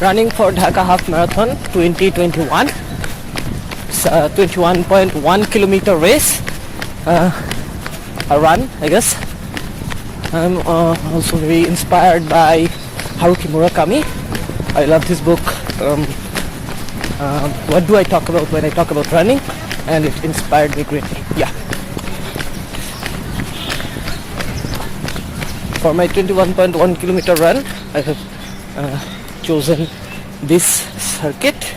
running for Dhaka Half Marathon 2021. It's a 21.1 kilometer race, a run, I guess. I'm also very inspired by Haruki Murakami. I love his book. What do I talk about when I talk about running? And it inspired me greatly. Yeah. For my 21.1 kilometer run, I have chosen this circuit.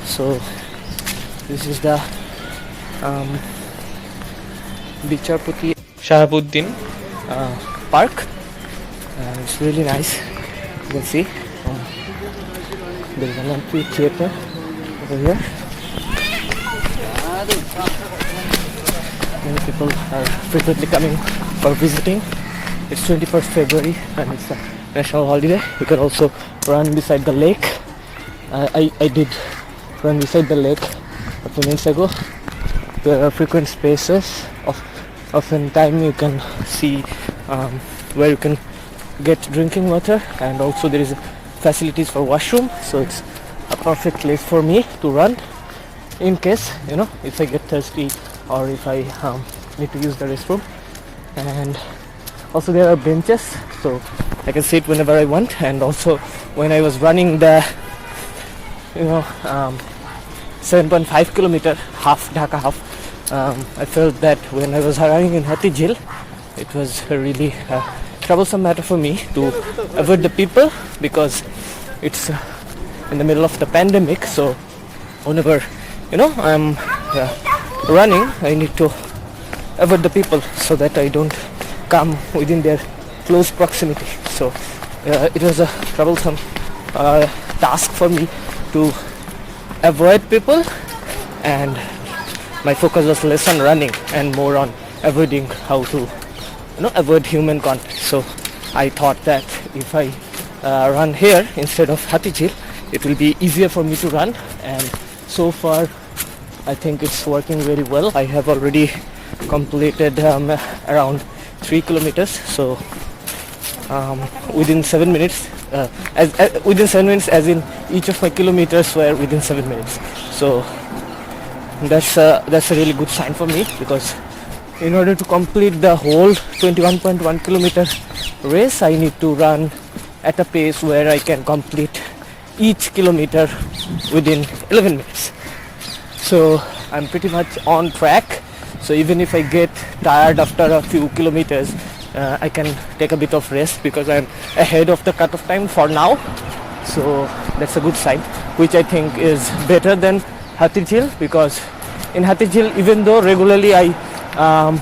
So this is the Bicharputi Shahabuddin park. It's really nice. You can see there is an amphitheater over here. Many people are frequently coming for visiting. It's 21st February and it's a national holiday. You can also run beside the lake. I did run beside the lake a few minutes ago. There are frequent spaces often time you can see where you can get drinking water, and also there is facilities for washroom, so it's a perfect place for me to run in case, if I get thirsty or if I need to use the restroom. And also there are benches, so I can sit whenever I want. And also when I was running the 7.5 kilometer half, Dhaka half, I felt that when I was running in Hatijil, it was a really troublesome matter for me to avoid the people, because it's in the middle of the pandemic. So whenever I'm running, I need to avoid the people so that I don't come within their close proximity. So it was a troublesome task for me to avoid people, and my focus was less on running and more on avoiding how to avoid human contact. So I thought that if I run here instead of Hatijil, it will be easier for me to run, and so far I think it's working very well. I have already completed around 3 kilometers, so within 7 minutes, within 7 minutes, as in each of my kilometers were within 7 minutes. So that's a really good sign for me, because in order to complete the whole 21.1 kilometer race, I need to run at a pace where I can complete each kilometer within 11 minutes. So I'm pretty much on track. So even if I get tired after a few kilometers, I can take a bit of rest, because I'm ahead of the cutoff time for now. So that's a good sign, which I think is better than Hatijil, because in Hatijil, even though regularly I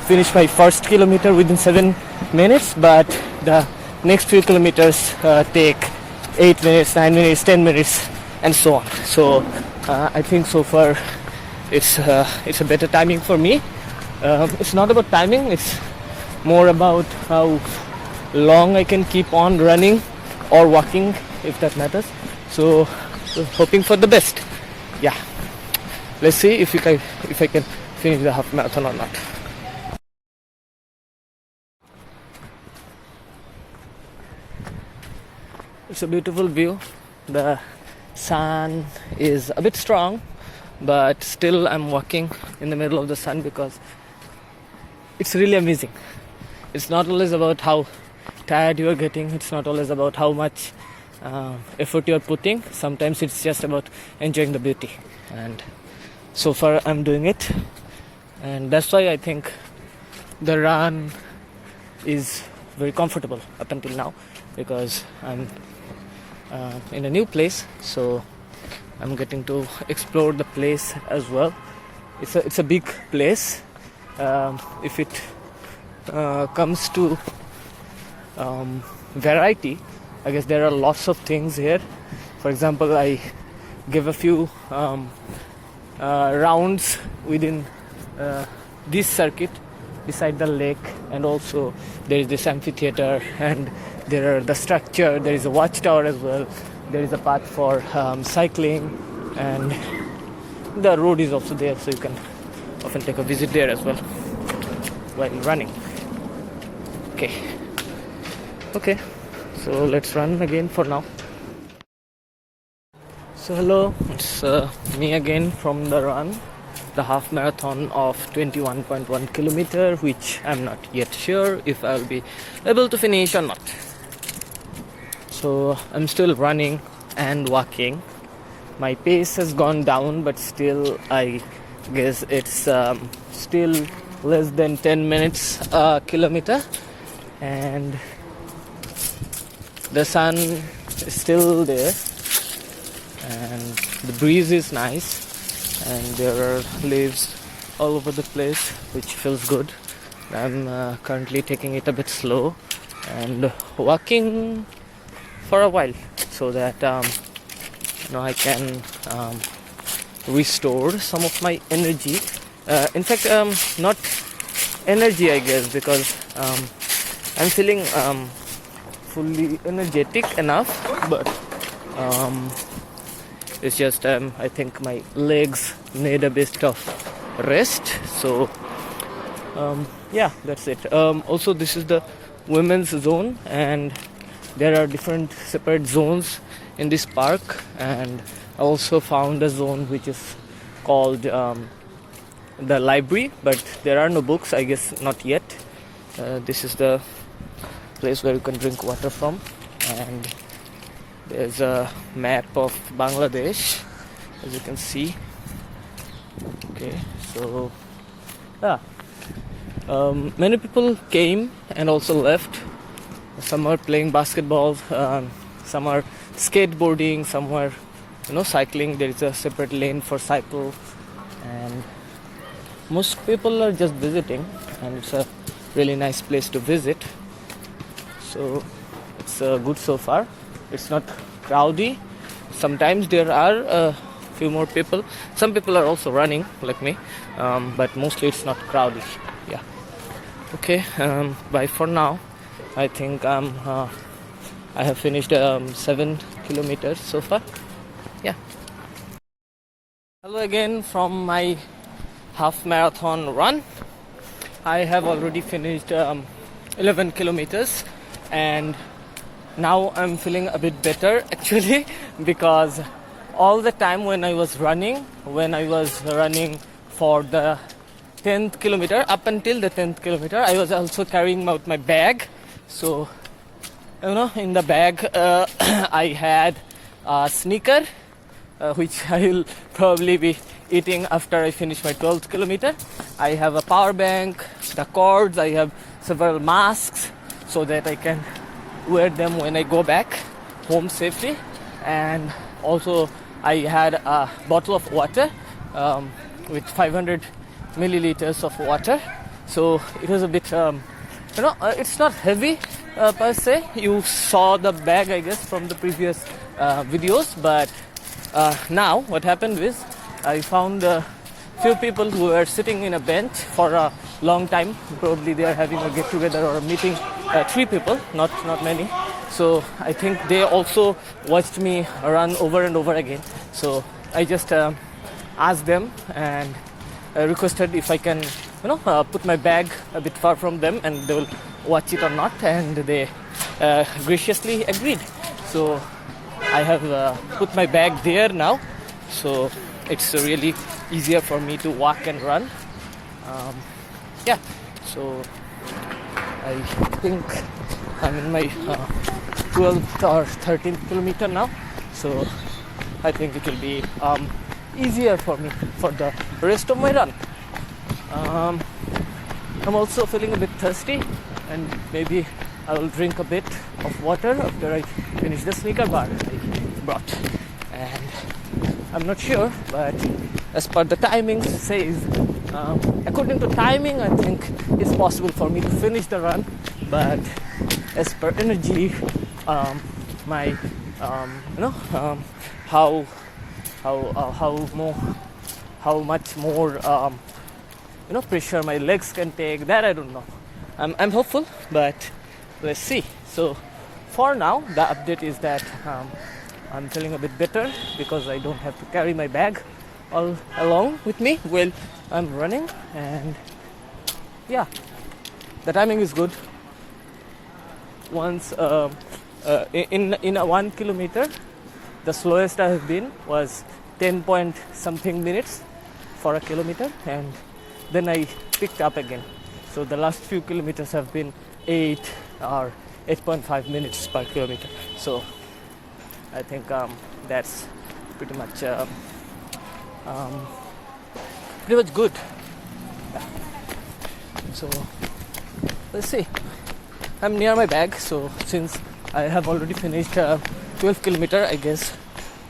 finish my first kilometer within 7 minutes, but the next few kilometers take 8 minutes, 9 minutes, 10 minutes, and so on. So I think so far it's a better timing for me. It's not about timing, it's more about how long I can keep on running or walking, if that matters. So hoping for the best. Yeah, let's see if I can finish the half marathon or not. It's a beautiful view. The sun is a bit strong, but still I'm walking in the middle of the sun, because it's really amazing. It's not always about how tired you are getting. It's not always about how much effort you are putting. Sometimes it's just about enjoying the beauty. And so far I'm doing it. And that's why I think the run is very comfortable up until now, because I'm in a new place. So I'm getting to explore the place as well. It's a big place. If it comes to variety, I guess there are lots of things here. For example, I gave a few rounds within this circuit beside the lake, and also there is this amphitheater, and there are the structure, there is a watchtower as well, there is a path for cycling, and the road is also there, so you can often take a visit there as well while running. Okay, so let's run again for now. So hello, it's me again from the run, the half marathon of 21.1 kilometer, which I'm not yet sure if I'll be able to finish or not. So I'm still running and walking. My pace has gone down, but still I guess it's still less than 10 minutes a kilometer, and the sun is still there, and the breeze is nice, and there are leaves all over the place, which feels good. I'm currently taking it a bit slow and walking for a while so that I can restore some of my energy. In fact, not energy, I guess, because I'm feeling fully energetic enough, but it's just I think my legs need a bit of rest. So yeah, that's it. Also, this is the women's zone, and there are different separate zones in this park, and I also found a zone which is called the library, but there are no books, I guess, not yet. This is the place where you can drink water from, and there's a map of Bangladesh, as you can see. Okay, so yeah, many people came and also left. Some are playing basketball, some are skateboarding, some are cycling. There is a separate lane for cycle, and most people are just visiting, and it's a really nice place to visit. So it's good so far. It's not crowdy. Sometimes there are a few more people. Some people are also running like me, but mostly it's not crowded. Yeah. Okay. Bye for now. I think I have finished 7 kilometers so far. Yeah. Hello again from my half marathon run. I have already finished 11 kilometers, and now I'm feeling a bit better actually, because all the time when I was running for the 10th kilometer, up until the 10th kilometer, I was also carrying out my bag. So in the bag I had a sneaker, which I will probably be eating after I finish my 12th kilometer. I have a power bank, the cords, I have several masks so that I can wear them when I go back home safely. And also I had a bottle of water with 500 milliliters of water. So it was a bit, it's not heavy per se. You saw the bag, I guess, from the previous videos, but now what happened is I found a few people who were sitting in a bench for a long time. Probably they are having a get together or a meeting. 3 people, not many. So I think they also watched me run over and over again. So I just asked them and requested if I can put my bag a bit far from them, and they will watch it or not, and they graciously agreed. So I have put my bag there now, so it's really easier for me to walk and run. Yeah, so I think I'm in my 12th or 13th kilometer now, so I think it will be easier for me for the rest of my run. I'm also feeling a bit thirsty, and maybe I will drink a bit of water after I finish the sneaker bar I brought. And I'm not sure, but as per the timing says, according to timing, I think it's possible for me to finish the run. But as per energy, my how much more pressure my legs can take, that I don't know. I'm hopeful, but let's see. So for now, the update is that I'm feeling a bit better because I don't have to carry my bag all along with me while I'm running. And yeah, the timing is good. Once in a 1 kilometer, The slowest I have been was 10 point something minutes for a kilometer, and then I picked up again. So the last few kilometers have been 8 or 8.5 minutes per kilometer. So I think that's pretty much good. So let's see. I'm near my bag, so since I have already finished 12 kilometer, I guess,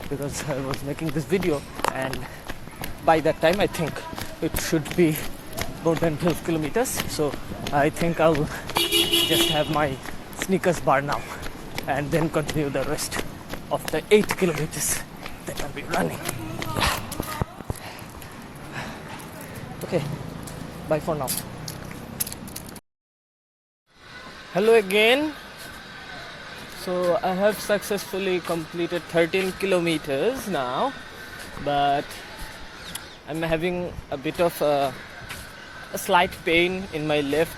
because I was making this video, and by that time I think it should be more than 12 kilometers. So I think I'll just have my sneakers bar now and then continue the rest of the 8 kilometers that I'll be running. Okay, bye for now. Hello again. So I have successfully completed 13 kilometers now, but I'm having a bit of a slight pain in my left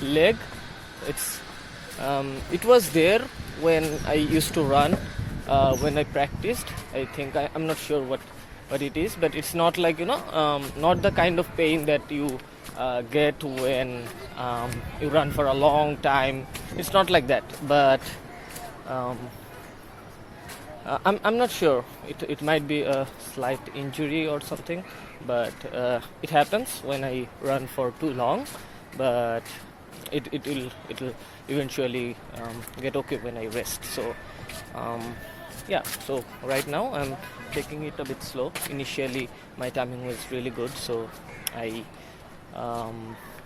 leg. It was there when I used to run, when I practiced. I think I'm not sure what it is, but it's not like, not the kind of pain that you get when you run for a long time. It's not like that, but I'm not sure. It might be a slight injury or something, but it happens when I run for too long. But it'll eventually get okay when I rest. So so right now I'm taking it a bit slow. Initially my timing was really good, so I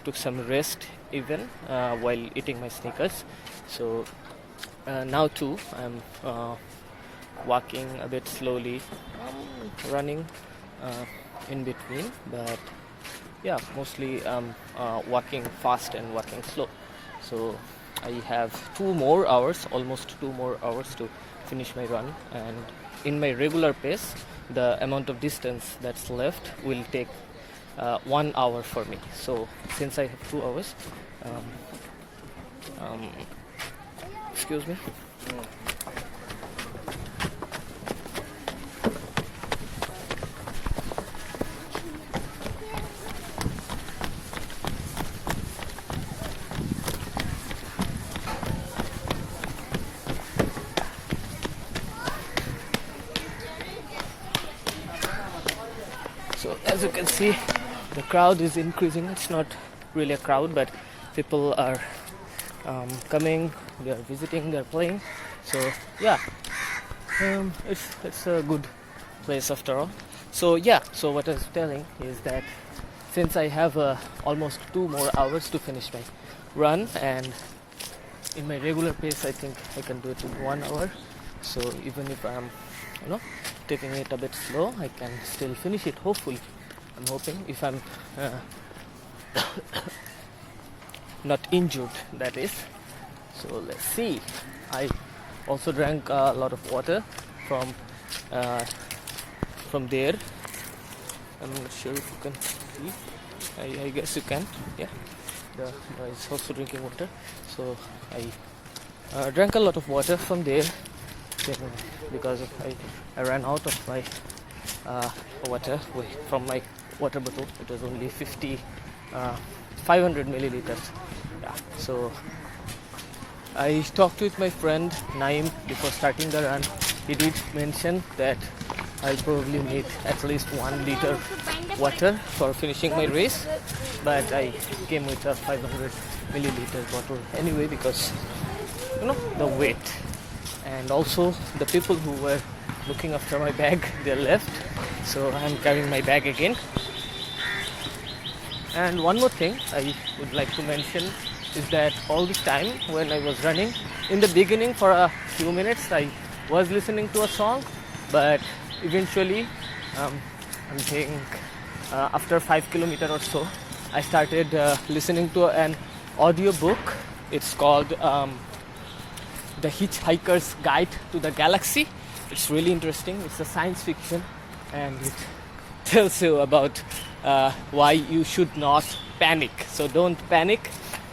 took some rest even while eating my sneakers. So now too I'm walking a bit slowly, running in between, but mostly walking fast and walking slow. So I have almost 2 more hours to finish my run, and in my regular pace the amount of distance that's left will take 1 hour for me. So since I have 2 hours, excuse me. So as you can see, the crowd is increasing. It's not really a crowd, but people are coming, they are visiting, they are playing. So it's a good place after all. So so what I was telling is that since I have almost 2 more hours to finish my run, and in my regular pace I think I can do it in 1 hour. So even if I'm taking it a bit slow, I can still finish it, hopefully. I'm hoping, if I'm not injured, that is. So let's see. I also drank a lot of water from there. I'm not sure if you can see. I guess you can. Yeah, the guy is also drinking water. So I drank a lot of water from there, because I ran out of my water from my water bottle. It was only 500 milliliters. So I talked with my friend Naim before starting the run. He did mention that I'll probably need at least 1 liter water for finishing my race, but I came with a 500 milliliter bottle anyway, because the weight, and also the people who were looking after my bag, they left, so I'm carrying my bag again. And one more thing I would like to mention is that all this time when I was running, in the beginning for a few minutes I was listening to a song, but eventually I think after 5 kilometers or so I started listening to an audio book. It's called The Hitchhiker's Guide to the Galaxy. It's really interesting. It's a science fiction, and it tells you about why you should not panic. So don't panic.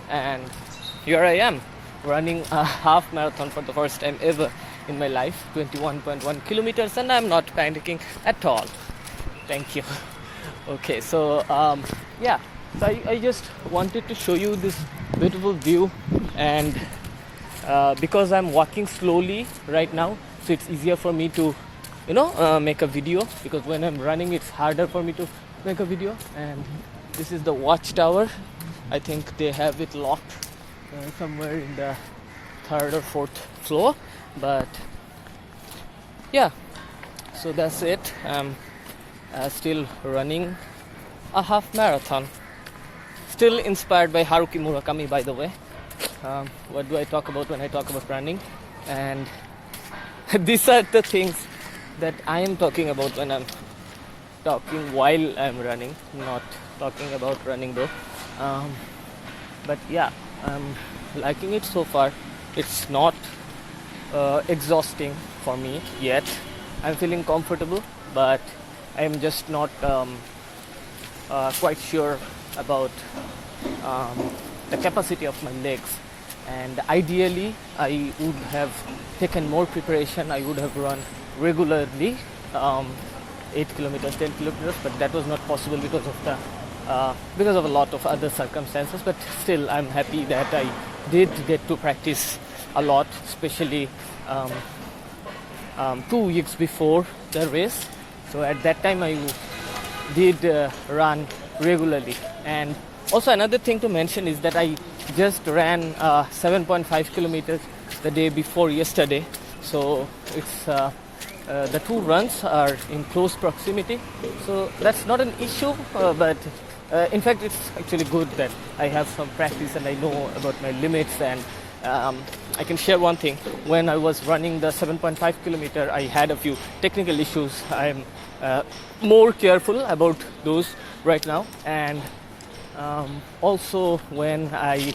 And here I am running a half marathon for the first time ever in my life, 21.1 kilometers, and I'm not panicking at all. Thank you. Okay, so yeah, so I just wanted to show you this beautiful view, and because I'm walking slowly right now, so it's easier for me to make a video, because when I'm running it's harder for me to make a video. And this is the watchtower. I think they have it locked somewhere in the 3rd or 4th floor, but yeah, so that's it. I'm still running a half marathon, still inspired by Haruki Murakami, by the way. What do I talk about when I talk about running? And these are the things that I am talking about when I'm talking while I'm running, not talking about running though. But yeah, I'm liking it so far. It's not exhausting for me yet. I'm feeling comfortable, but I'm just not quite sure about the capacity of my legs. And ideally I would have taken more preparation. I would have run regularly 8 kilometers, 10 kilometers, but that was not possible because of a lot of other circumstances. But still, I'm happy that I did get to practice a lot, especially 2 weeks before the race. So at that time I did run regularly. And also another thing to mention is that I just ran 7.5 kilometers the day before yesterday. So it's the two runs are in close proximity, so that's not an issue, but in fact it's actually good that I have some practice and I know about my limits. And I can share one thing. When I was running the 7.5 kilometer, I had a few technical issues. I'm more careful about those right now. And also when I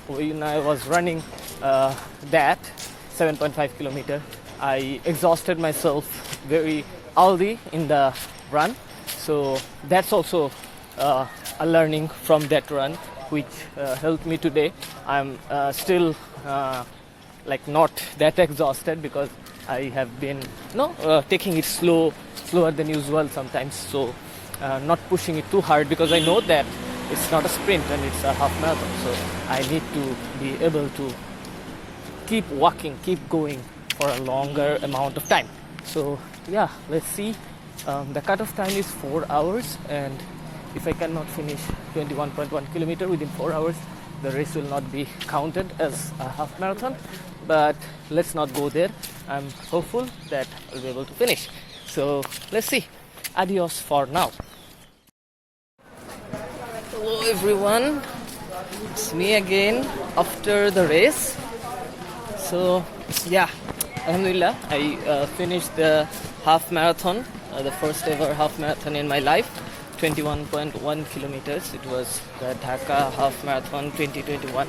was running that 7.5 kilometer, I exhausted myself very early in the run. So that's also a learning from that run, which helped me today. I'm still not that exhausted because I have been taking it slower than usual sometimes. So not pushing it too hard, because I know that it's not a sprint and it's a half marathon. So I need to be able to keep walking, keep going for a longer amount of time. So yeah, let's see. The cutoff time is 4 hours, and if I cannot finish 21.1 kilometer within 4 hours, the race will not be counted as a half marathon. But let's not go there. I'm hopeful that I'll be able to finish. So let's see. Adios for now. Hello everyone, it's me again after the race. So yeah, Alhamdulillah, I finished the half marathon, the first ever half marathon in my life, 21.1 kilometers. It was the Dhaka Half Marathon 2021,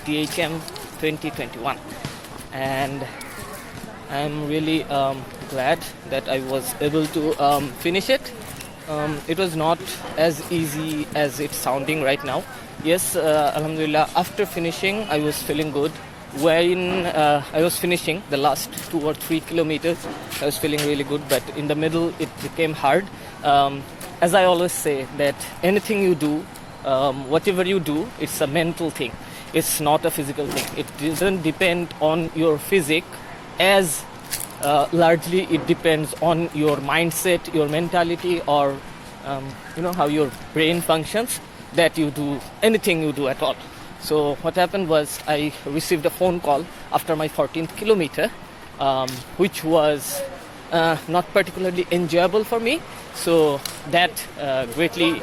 DHM 2021. And I'm really glad that I was able to finish it. It was not as easy as it's sounding right now. Yes, Alhamdulillah, after finishing, I was feeling good. When I was finishing the last 2 or 3 kilometers, I was feeling really good, but in the middle it became hard. As I always say, that anything you do, whatever you do, it's a mental thing. It's not a physical thing. It doesn't depend on your physique, as largely it depends on your mindset, your mentality, or how your brain functions, that you do anything you do at all. So what happened was, I received a phone call after my 14th kilometer, which was not particularly enjoyable for me. So that greatly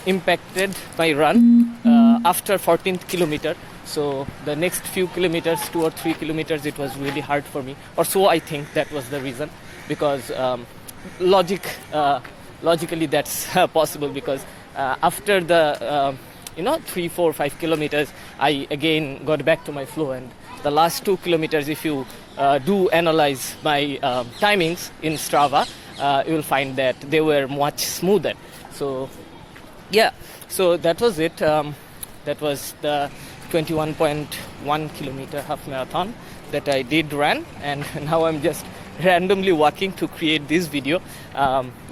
impacted my run after 14th kilometer. So the next few kilometers, 2 or 3 kilometers, it was really hard for me. Or so I think that was the reason, because logically that's possible, because after the 3, 4, 5 kilometers, I again got back to my flow. And the last 2 kilometers, if you do analyze my timings in Strava, you will find that they were much smoother. So yeah, so that was it. That was the 21.1 kilometer half marathon. that I did run, and now I'm just randomly walking to create this video.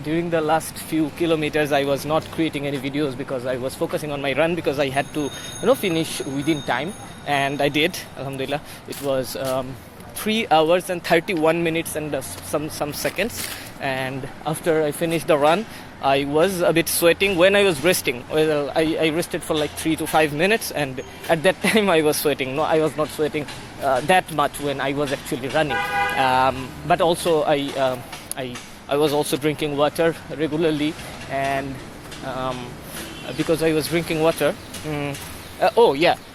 During the last few kilometers I was not creating any videos because I was focusing on my run, because I had to finish within time, and I did, alhamdulillah. It was 3 hours and 31 minutes and some seconds, and after I finished the run I was a bit sweating when I was resting. Well, I rested for like 3 to 5 minutes, and at that time I was sweating. No, I was not sweating that much when I was actually running. But also I was also drinking water regularly, and because I was drinking water.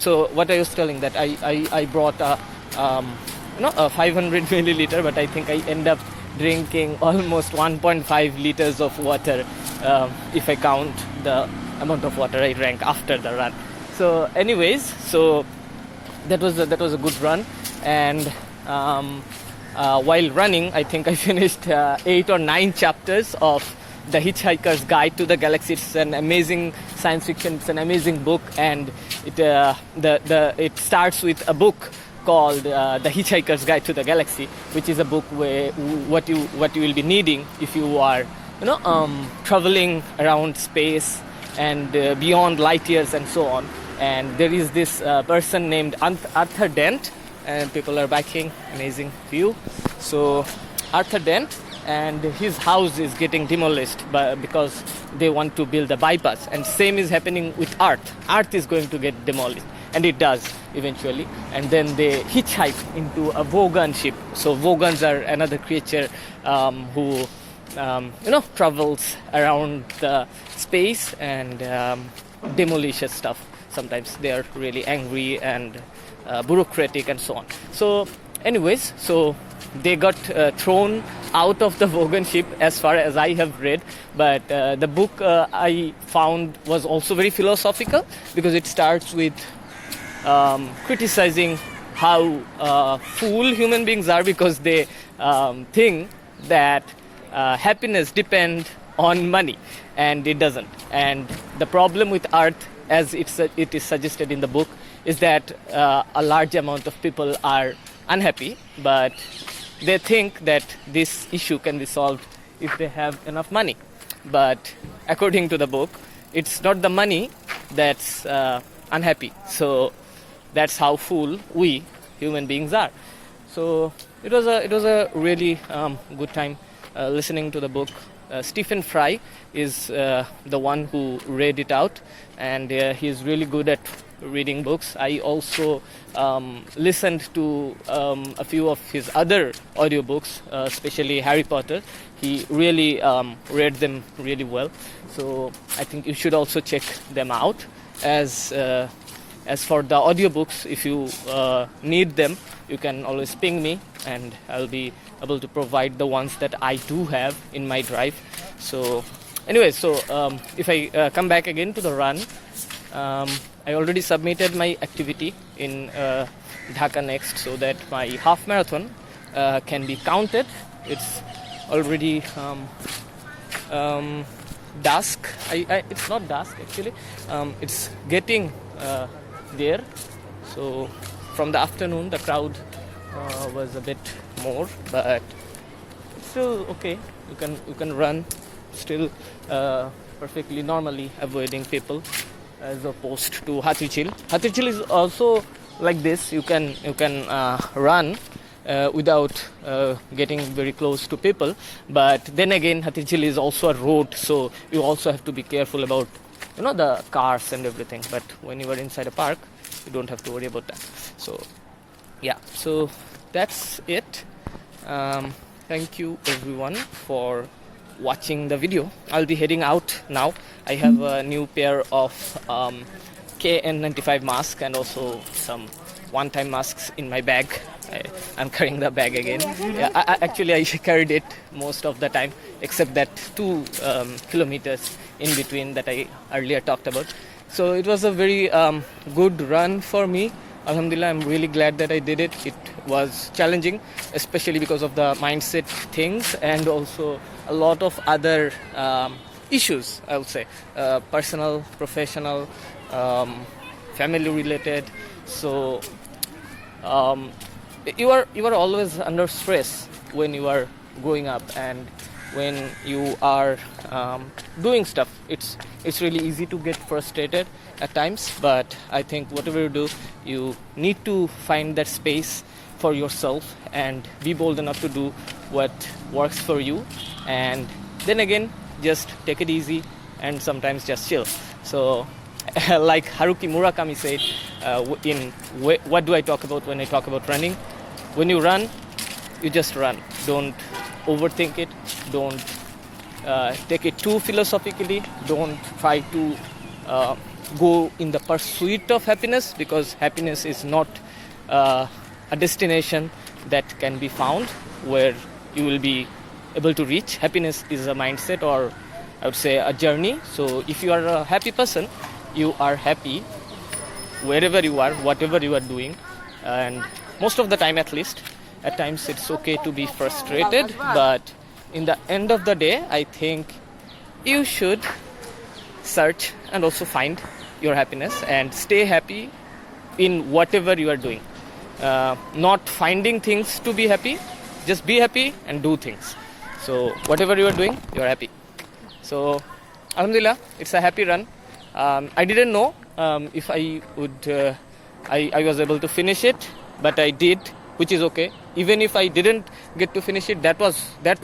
So what I was telling, that I brought a 500 milliliter, but I think I end up drinking almost 1.5 liters of water, if I count the amount of water I drank after the run. So anyways, so that was a good run, and while running I think I finished 8 or 9 chapters of the Hitchhiker's Guide to the Galaxy. It's an amazing science fiction, it's an amazing book, and it starts with a book called The Hitchhiker's Guide to the Galaxy, which is a book where what you will be needing if you are traveling around space and beyond light years and so on. And there is this person named Arthur Dent, and people are backing, amazing view. So Arthur Dent, and his house is getting demolished because they want to build a bypass, and same is happening with Earth is going to get demolished, and it does eventually. And then they hitchhike into a Vogan ship. So Vogans are another creature who travels around the space and demolishes stuff. Sometimes they are really angry and bureaucratic and so on. So anyways, so they got thrown out of the Vogan ship, as far as I have read. But the book I found was also very philosophical, because it starts with criticizing how fool human beings are, because they think that happiness depends on money, and it doesn't. And the problem with Earth, as it is suggested in the book, is that a large amount of people are unhappy, but they think that this issue can be solved if they have enough money. But according to the book, it's not the money that's unhappy. So that's how fool we human beings are. So it was a really good time listening to the book. Stephen Fry is the one who read it out, and he's really good at reading books. I also listened to a few of his other audiobooks, especially Harry Potter. He really read them really well. So I think you should also check them out. As for the audiobooks, if you need them, you can always ping me, and I'll be able to provide the ones that I do have in my drive. So anyway, so if I come back again to the run, I already submitted my activity in Dhaka Next, so that my half marathon can be counted. It's already dusk. It's not dusk actually. It's getting there. So from the afternoon, the crowd was a bit more, but it's still okay. You can run still perfectly normally, avoiding people, as opposed to Hathichil. Hathichil is also like this. You can run without getting very close to people. But then again, Hathichil is also a road, so you also have to be careful about the cars and everything. But when you are inside a park, you don't have to worry about that. So yeah, so that's it. Thank you everyone for watching the video. I'll be heading out now. I have a new pair of KN95 mask and also some one-time masks in my bag. I'm carrying the bag again. Yeah, I carried it most of the time, except that 2 kilometers in between that I earlier talked about. So it was a very good run for me. Alhamdulillah, I'm really glad that I did it. It was challenging, especially because of the mindset things and also a lot of other issues, I would say. Personal, professional, family related. So you are always under stress when you are growing up, and when you are doing stuff. It's really easy to get frustrated at times, but I think whatever you do, you need to find that space for yourself and be bold enough to do what works for you, and then again just take it easy and sometimes just chill. So like Haruki Murakami said, what do I talk about when I talk about running? When you run, you just run. Don't overthink it. Don't take it too philosophically. Don't try to go in the pursuit of happiness, because happiness is not a destination that can be found where you will be able to reach. Happiness is a mindset, or I would say a journey. So if you are a happy person, you are happy wherever you are, whatever you are doing, and most of the time, at least. At times it's okay to be frustrated, but in the end of the day, I think you should search and also find your happiness and stay happy in whatever you are doing. Not finding things to be happy, just be happy and do things. So whatever you are doing, you are happy. So Alhamdulillah, it's a happy run. I didn't know if I would I was able to finish it, but I did, which is okay. Even if I didn't get to finish it, that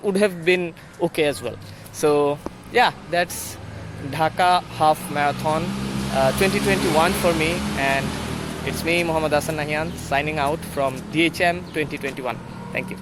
would have been okay as well. So yeah, that's Dhaka Half Marathon 2021 for me, and it's me, Mohammad Hassan Nahian, signing out from DHM 2021. Thank you.